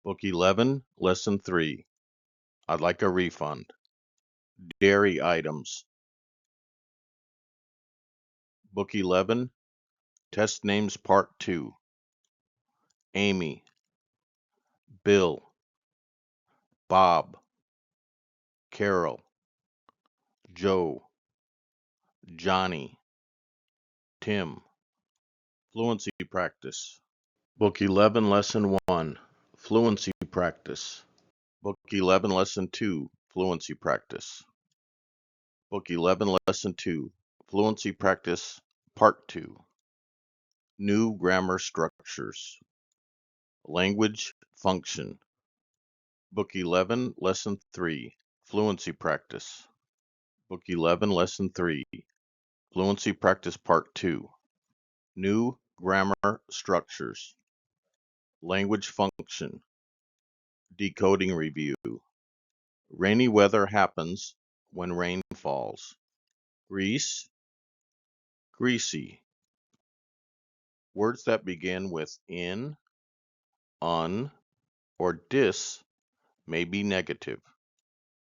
Book 11, Lesson 3. I'd like a refund. Dairy items. Book 11, Test Names Part 2. Amy, Bill, Bob, Carol, Joe, Johnny, Tim. Fluency practice. Book 11, Lesson 1. Fluency practice. Book 11, Lesson 2. Fluency practice. Book 11, Lesson 2. Fluency practice, Part 2. New grammar structures. Language function. Book 11, Lesson 3. Fluency practice. Book 11, Lesson 3. Fluency practice, Part 2. New grammar structures. Language function. Decoding review. Rainy weather happens when rain falls. Grease, greasy. Words that begin with in, un, or dis may be negative.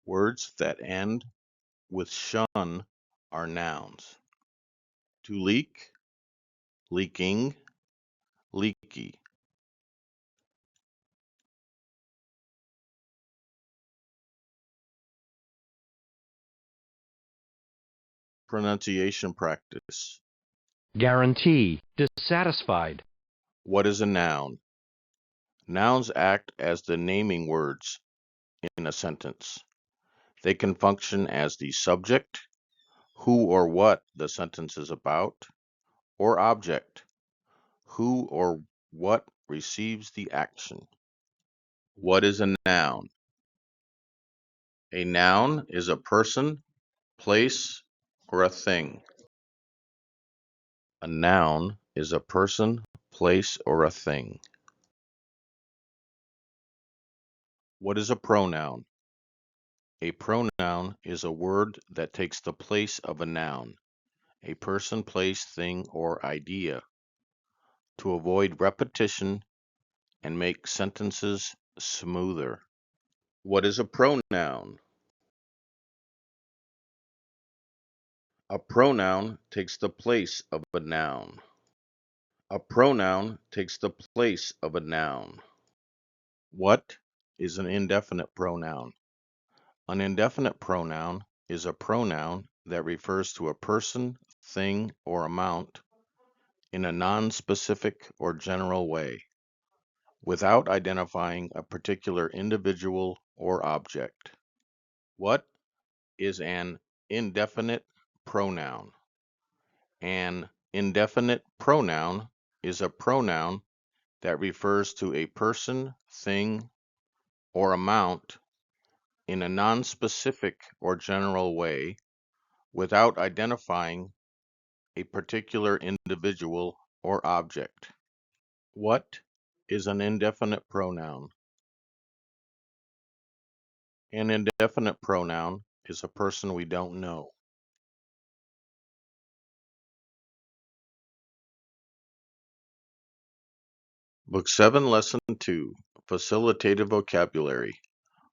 Words that end with shun are nouns. To leak, leaking, leaky. Pronunciation practice. Guarantee, dissatisfied. What is a noun? Nouns act as the naming words in a sentence. They can function as the subject, who or what the sentence is about, or object, who or what receives the action. What is a noun? A noun is a person, place, or a thing. A noun is a person, place, or a thing. What is a pronoun? A pronoun is a word that takes the place of a noun, a person, place, thing, or idea, to avoid repetition and make sentences smoother. What is a pronoun? A pronoun takes the place of a noun. A pronoun takes the place of a noun. What is an indefinite pronoun? An indefinite pronoun is a pronoun that refers to a person, thing, or amount in a non-specific or general way, without identifying a particular individual or object. What is an indefinite pronoun? An indefinite pronoun is a pronoun that refers to a person, thing, or amount in a non-specific or general way without identifying a particular individual or object. What is an indefinite pronoun? An indefinite pronoun is a person we don't know. Book 7, Lesson 2, Facilitative Vocabulary.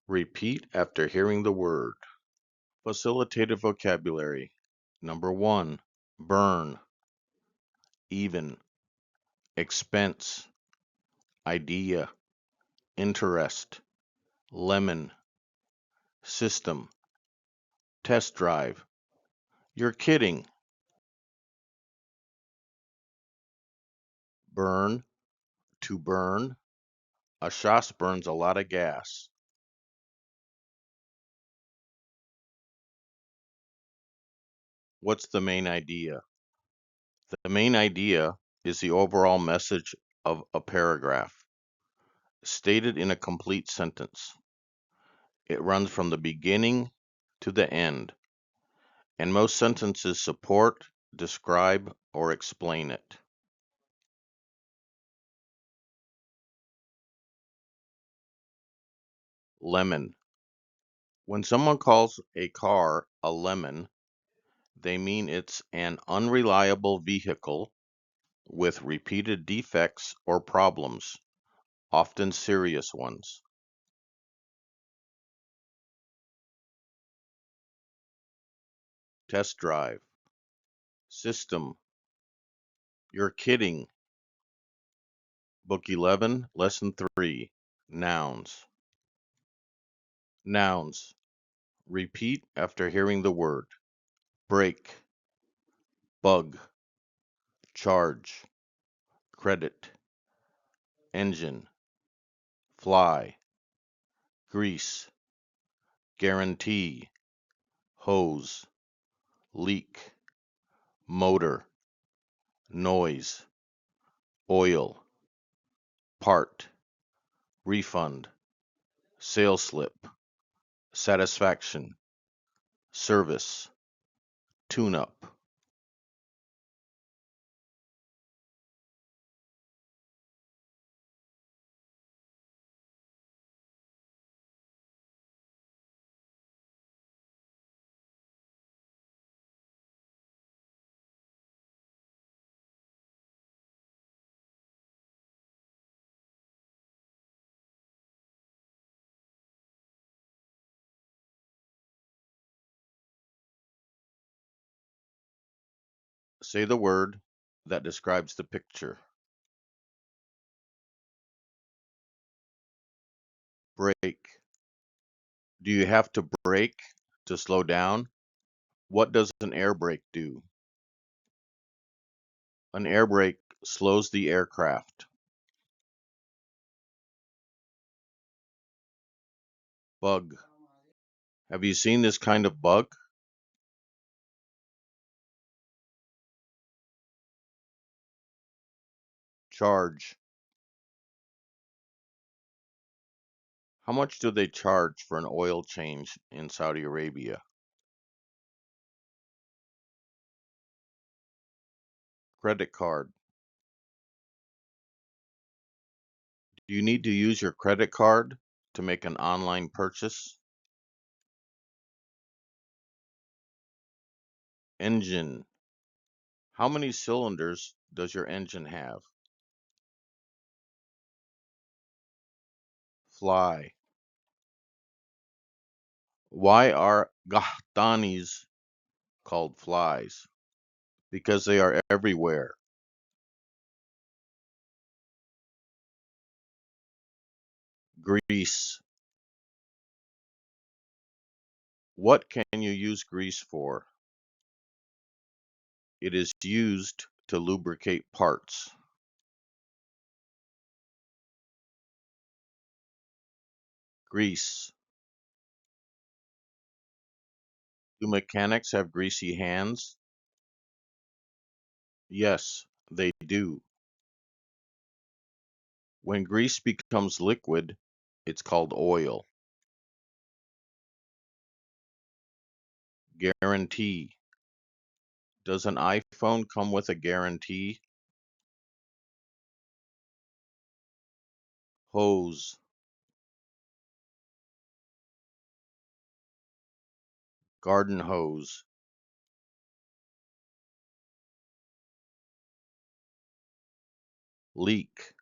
Repeat after hearing the word. Facilitative vocabulary. Number 1, burn, even, expense, idea, interest, lemon, system, test drive. You're kidding. Burn, to burn. A chasse burns a lot of gas. What's the main idea? The main idea is the overall message of a paragraph, stated in a complete sentence. It runs from the beginning to the end, and most sentences support, describe, or explain it. Lemon. When someone calls a car a lemon, they mean it's an unreliable vehicle with repeated defects or problems, often serious ones. Test drive. System. You're kidding. Book 11, Lesson 3. Nouns. Nouns. Repeat after hearing the word. Break. Bug. Charge. Credit. Engine. Fly. Grease. Guarantee. Hose. Leak. Motor. Noise. Oil. Part. Refund. Sales slip. Satisfaction. Service. Tune-up. Say the word that describes the picture. Brake. Do you have to brake to slow down? What does an air brake do? An air brake slows the aircraft. Bug. Have you seen this kind of bug? Charge. How much do they charge for an oil change in Saudi Arabia? Credit card. Do you need to use your credit card to make an online purchase? Engine. How many cylinders does your engine have? Fly. Why are gahtanis called flies? Because they are everywhere. Grease. What can you use grease for? It is used to lubricate parts. Grease. Do mechanics have greasy hands? Yes, they do. When grease becomes liquid, it's called oil. Guarantee. Does an iPhone come with a guarantee? Hose. Garden hose. Leak.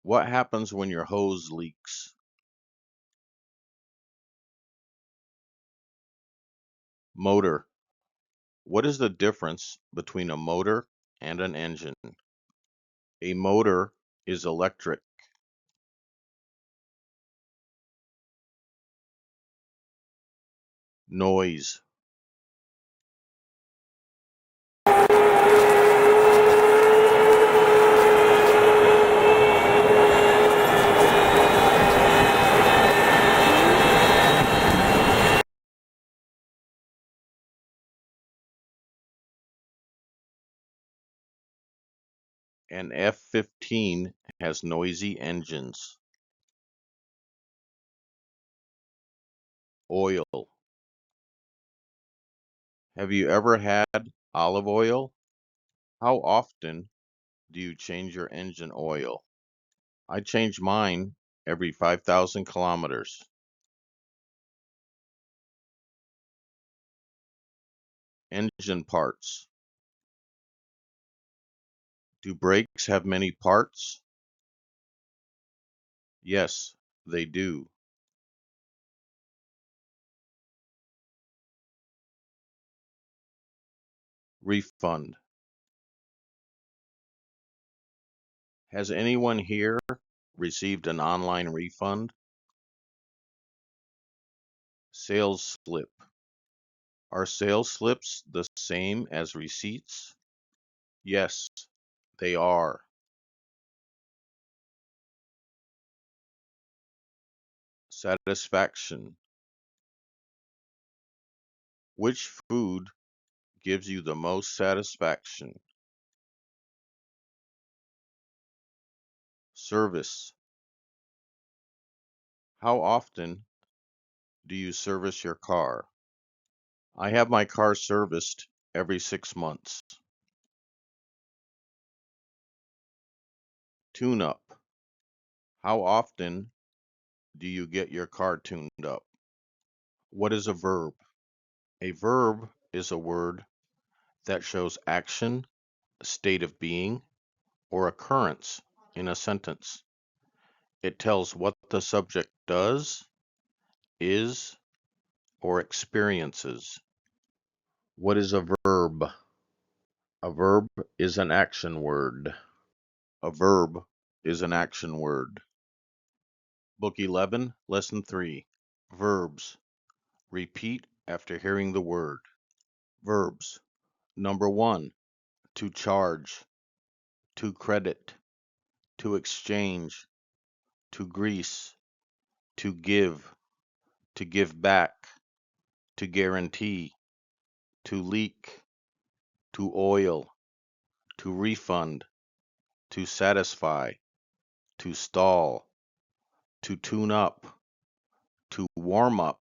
What happens when your hose leaks? Motor. What is the difference between a motor and an engine? A motor is electric. Noise. An F-15 has noisy engines. Oil. Have you ever had olive oil? How often do you change your engine oil? I change mine every 5,000 kilometers. Engine parts. Do brakes have many parts? Yes, they do. Refund. Has anyone here received an online refund? Sales slip. Are sales slips the same as receipts? Yes, they are. Satisfaction. Which food gives you the most satisfaction? Service. How often do you service your car? I have my car serviced every 6 months. Tune up. How often do you get your car tuned up? What is a verb? A verb is a word that shows action, state of being, or occurrence in a sentence. It tells what the subject does, is, or experiences. What is a verb? A verb is an action word. A verb is an action word. Book 11, Lesson 3. Verbs. Repeat after hearing the word. Verbs. Number 1. To charge, to credit, to exchange, to grease, to give back, to guarantee, to leak, to oil, to refund, to satisfy, to stall, to tune up, to warm up.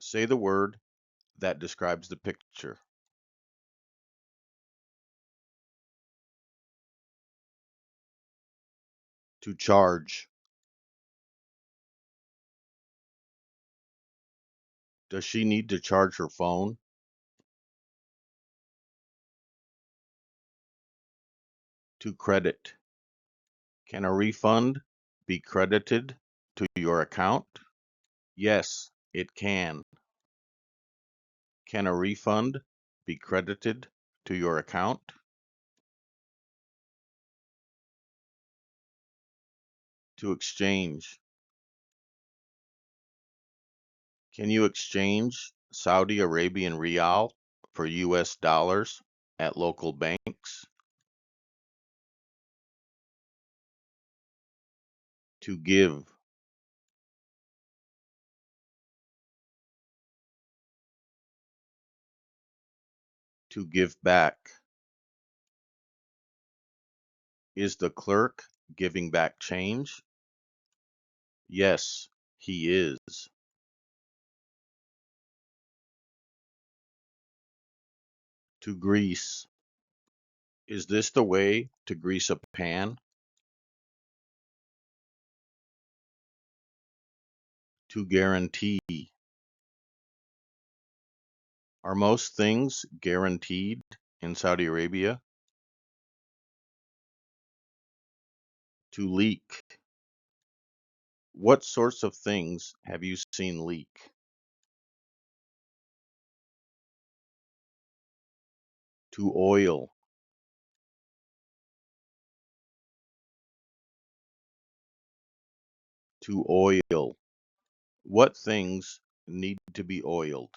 Say the word that describes the picture. To charge. Does she need to charge her phone? To credit. Can a refund be credited to your account? Yes, it can. Can a refund be credited to your account? To exchange. Can you exchange Saudi Arabian Rial for US dollars at local banks? To give. To give back. Is the clerk giving back change? Yes, he is. To grease. Is this the way to grease a pan? To guarantee. Are most things guaranteed in Saudi Arabia? To leak. What sorts of things have you seen leak? To oil. To oil. What things need to be oiled?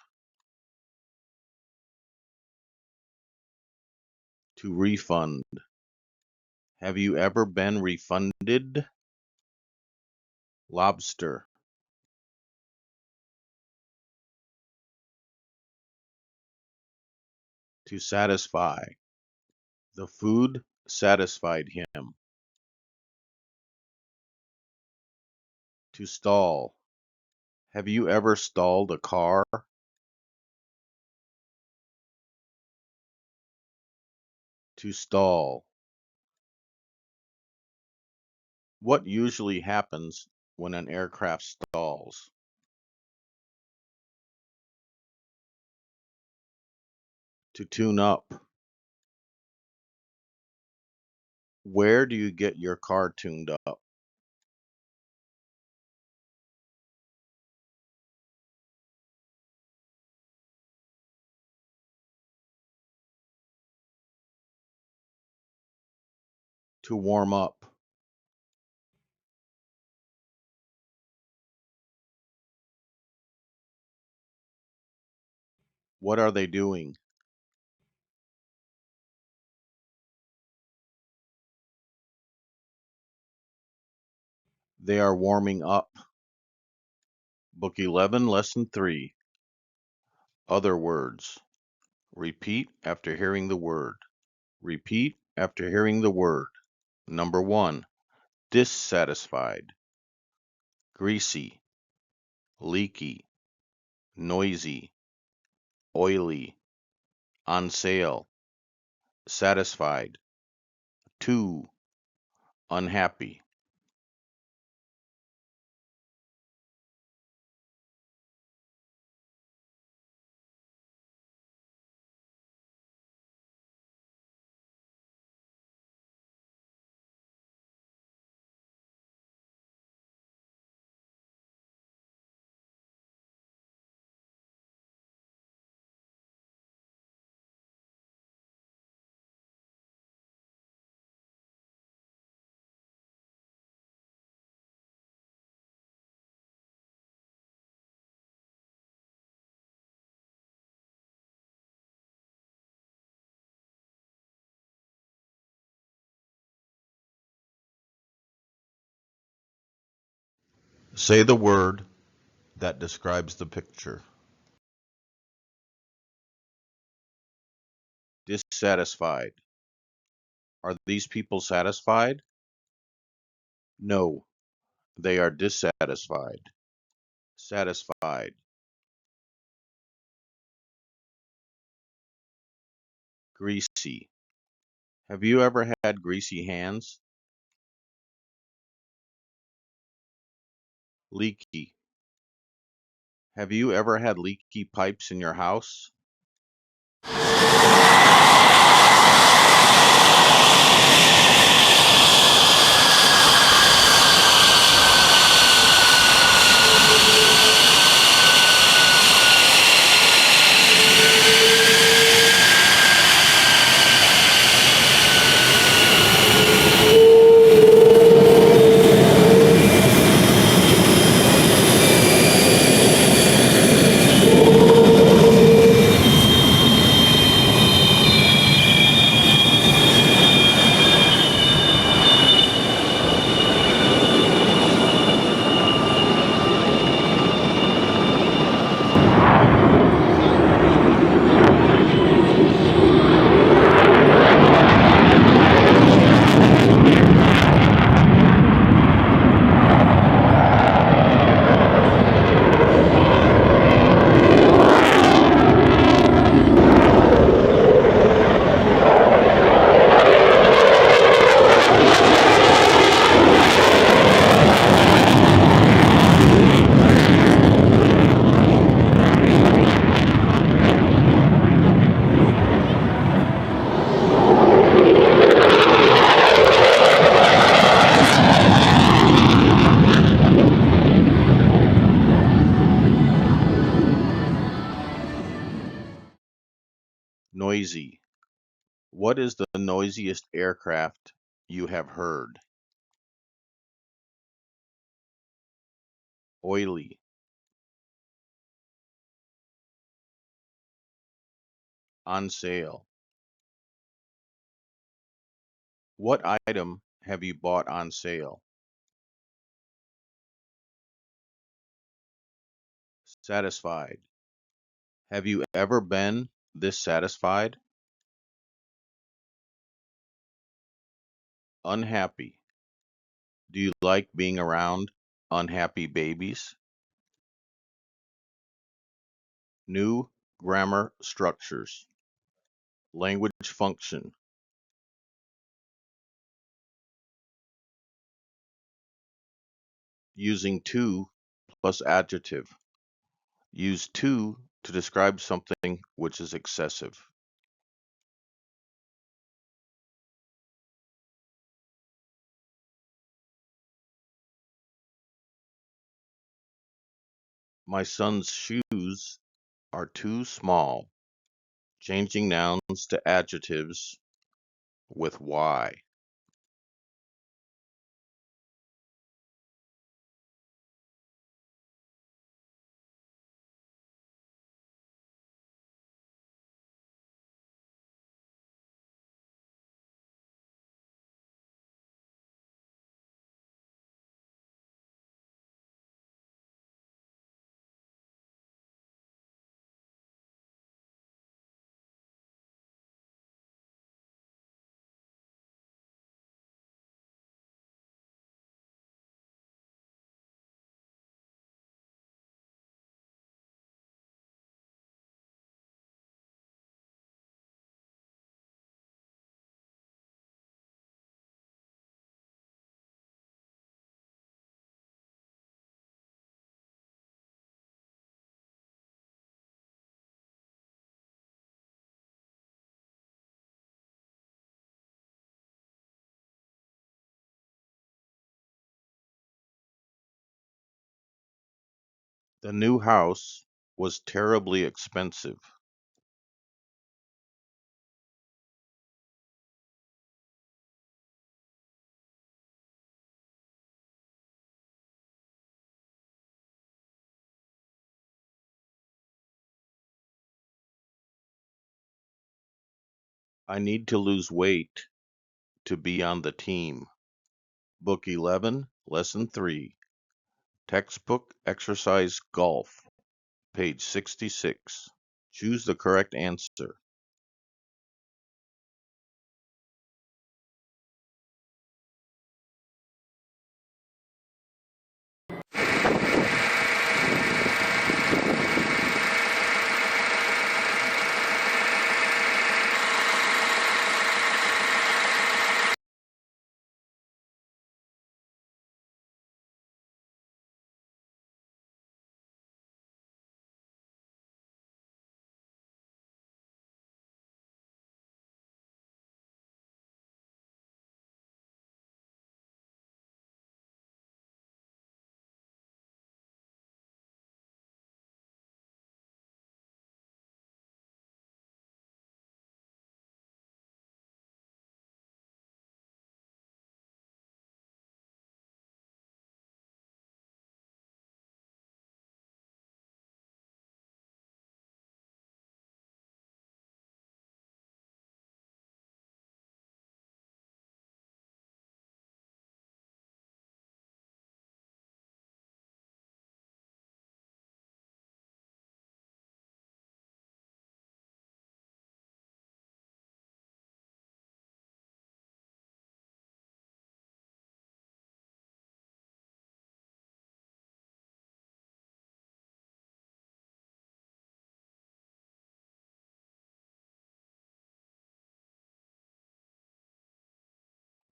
To refund. Have you ever been refunded? Lobster. To satisfy. The food satisfied him. To stall. Have you ever stalled a car? To stall. What usually happens when an aircraft stalls? To tune up. Where do you get your car tuned up? To warm up. What are they doing? They are warming up. Book 11, Lesson 3. Other words. Repeat after hearing the word. Repeat after hearing the word. Number 1. Dissatisfied. Greasy. Leaky. Noisy. Oily. On sale. Satisfied. To. Unhappy. Say the word that describes the picture. Dissatisfied. Are these people satisfied? No, they are dissatisfied. Satisfied. Greasy. Have you ever had greasy hands? Leaky. Have you ever had leaky pipes in your house? Noisy. What is the noisiest aircraft you have heard? Oily. On sale. What item have you bought on sale? Satisfied. Have you ever been this satisfied? Unhappy. Do you like being around unhappy babies? New grammar structures. Language function. Using to plus adjective. Use to describe something which is excessive. My son's shoes are too small. Changing nouns to adjectives with Y. The new house was terribly expensive. I need to lose weight to be on the team. Book 11, Lesson 3. Textbook Exercise Golf, page 66. Choose the correct answer.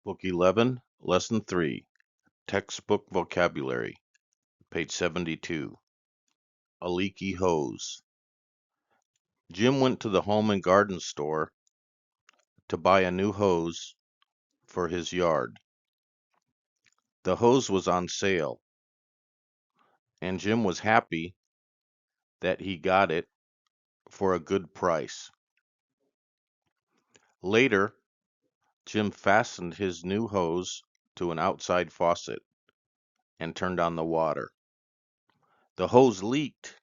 Book 11, Lesson 3. Textbook Vocabulary, page 72. A leaky hose. Jim went to the home and garden store to buy a new hose for his yard. The hose was on sale, and Jim was happy that he got it for a good price. Later, Jim fastened his new hose to an outside faucet and turned on the water. The hose leaked.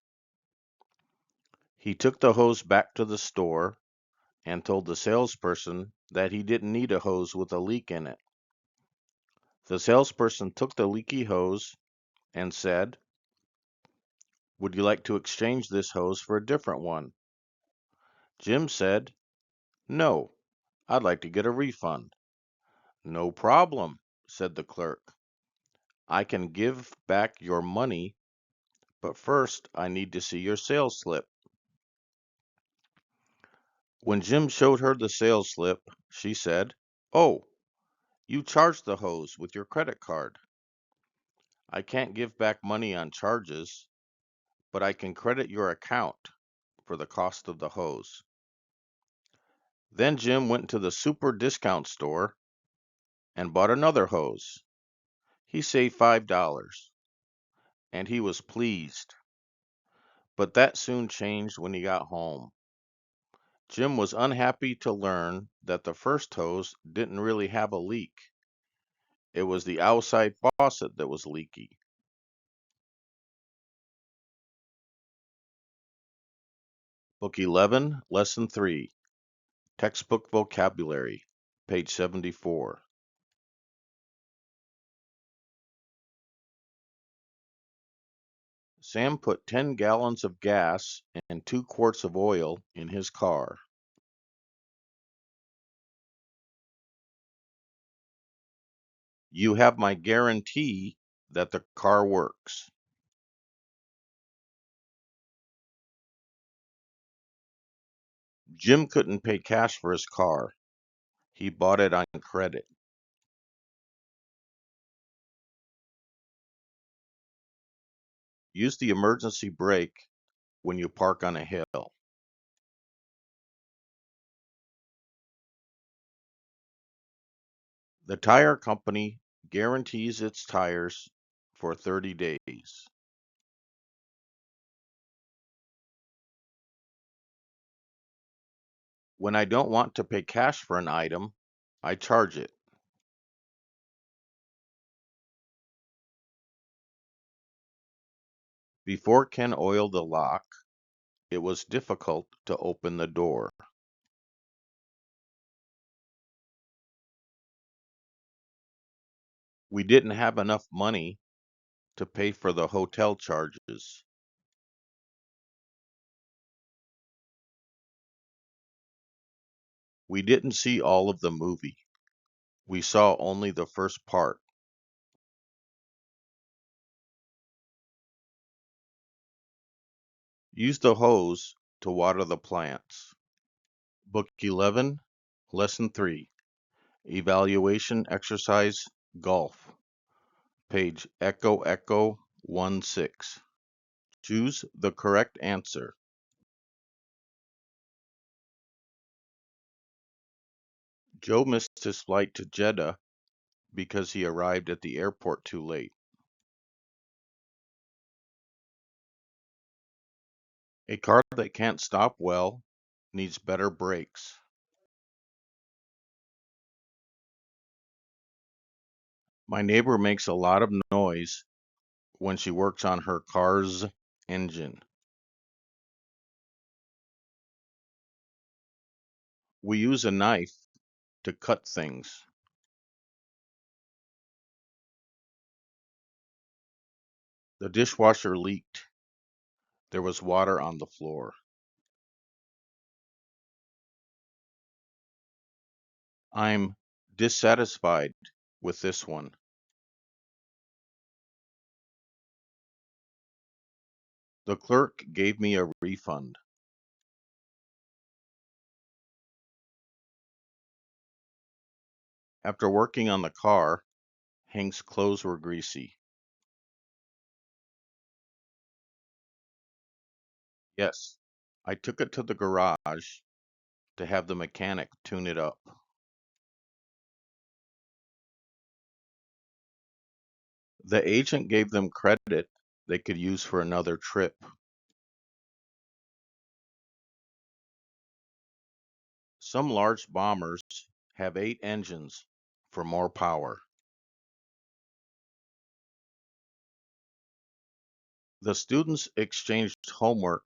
He took the hose back to the store and told the salesperson that he didn't need a hose with a leak in it. The salesperson took the leaky hose and said, "Would you like to exchange this hose for a different one?" Jim said, "No, I'd like to get a refund." No problem, said the clerk. I can give back your money, but first I need to see your sales slip. When Jim showed her the sales slip, she said, "Oh, you charged the hose with your credit card. I can't give back money on charges, but I can credit your account for the cost of the hose." Then Jim went to the super discount store and bought another hose. He saved $5, and he was pleased. But that soon changed when he got home. Jim was unhappy to learn that the first hose didn't really have a leak. It was the outside faucet that was leaky. Book 11, Lesson 3, Textbook Vocabulary, page 74. Sam put 10 gallons of gas and 2 quarts of oil in his car. You have my guarantee that the car works. Jim couldn't pay cash for his car. He bought it on credit. Use the emergency brake when you park on a hill. The tire company guarantees its tires for 30 days. When I don't want to pay cash for an item, I charge it. Before Ken oiled the lock, it was difficult to open the door. We didn't have enough money to pay for the hotel charges. We didn't see all of the movie. We saw only the first part. Use the hose to water the plants. Book 11, Lesson 3, Evaluation Exercise Golf, page Echo Echo 16. Choose the correct answer. Joe missed his flight to Jeddah because he arrived at the airport too late. A car that can't stop well needs better brakes. My neighbor makes a lot of noise when she works on her car's engine. We use a knife to cut things. The dishwasher leaked. There was water on the floor. I'm dissatisfied with this one. The clerk gave me a refund. After working on the car, Hank's clothes were greasy. Yes, I took it to the garage to have the mechanic tune it up. The agent gave them credit they could use for another trip. Some large bombers have 8 engines for more power. The students exchanged homework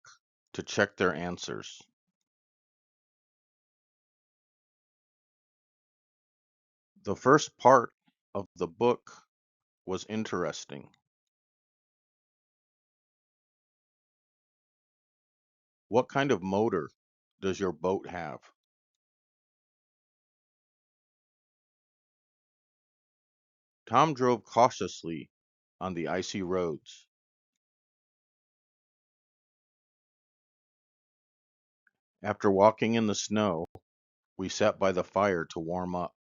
to check their answers. The first part of the book was interesting. What kind of motor does your boat have? Tom drove cautiously on the icy roads. After walking in the snow, we sat by the fire to warm up.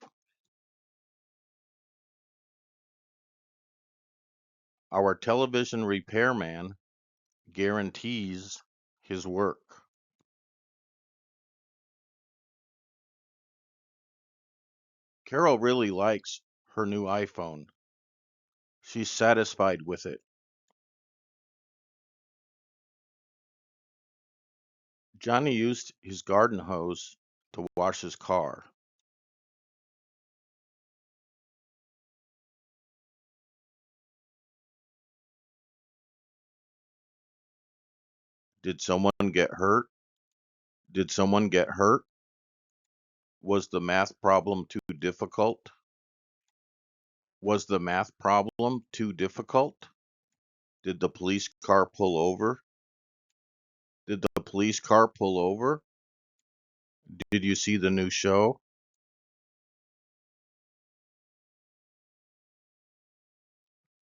Our television repairman guarantees his work. Carol really likes her new iPhone. She's satisfied with it. Johnny used his garden hose to wash his car. Did someone get hurt? Did someone get hurt? Was the math problem too difficult? Was the math problem too difficult? Did the police car pull over? Did the police car pull over? Did you see the new show?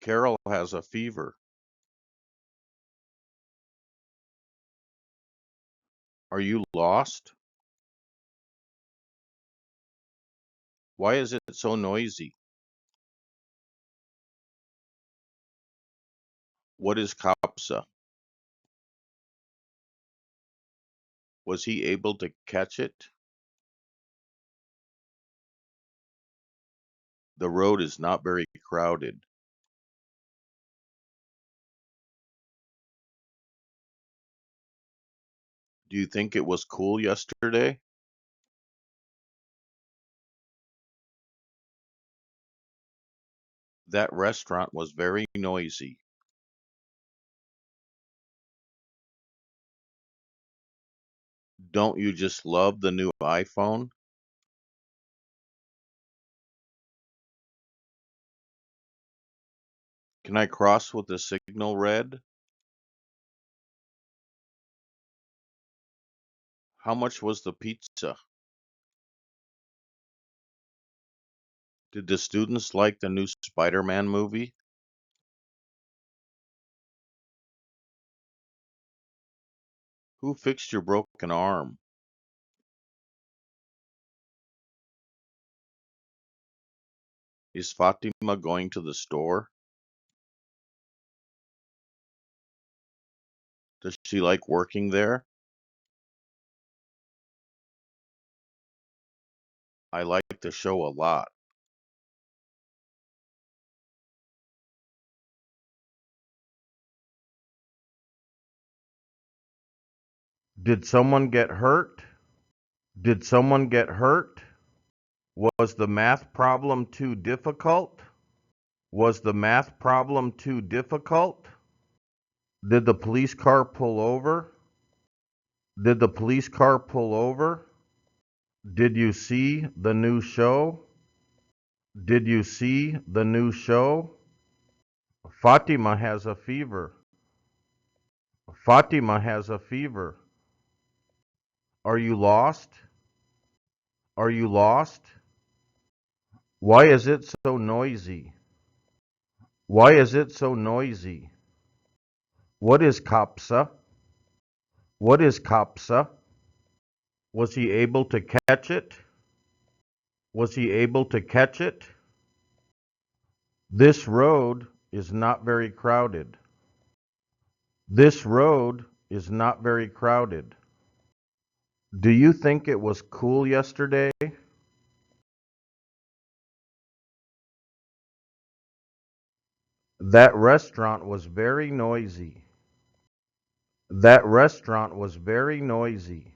Carol has a fever. Are you lost? Why is it so noisy? What is COPSA? Was he able to catch it? The road is not very crowded. Do you think it was cool yesterday? That restaurant was very noisy. Don't you just love the new iPhone? Can I cross with the signal red? How much was the pizza? Did the students like the new Spider-Man movie? Who fixed your broken arm? Is Fatima going to the store? Does she like working there? I like the show a lot. Did someone get hurt? Did someone get hurt? Was the math problem too difficult? Was the math problem too difficult? Did the police car pull over? Did the police car pull over? Did you see the new show? Did you see the new show? Fatima has a fever. Fatima has a fever. Are you lost? Are you lost? Why is it so noisy? Why is it so noisy? What is COPSA? What is COPSA? Was he able to catch it? Was he able to catch it? This road is not very crowded. This road is not very crowded. Do you think it was cool yesterday? That restaurant was very noisy. That restaurant was very noisy.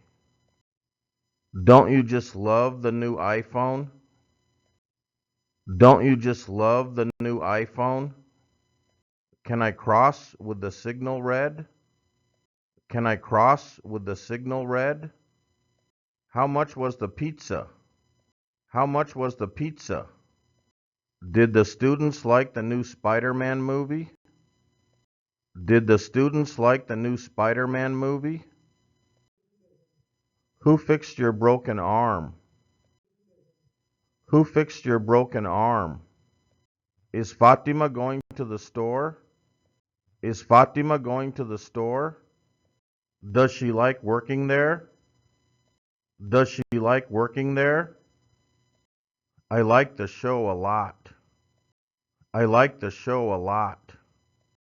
Don't you just love the new iPhone? Don't you just love the new iPhone? Can I cross with the signal red? Can I cross with the signal red? How much was the pizza? How much was the pizza? Did the students like the new Spider-Man movie? Did the students like the new Spider-Man movie? Who fixed your broken arm? Who fixed your broken arm? Is Fatima going to the store? Is Fatima going to the store? Does she like working there? Does she like working there? I like the show a lot. I like the show a lot.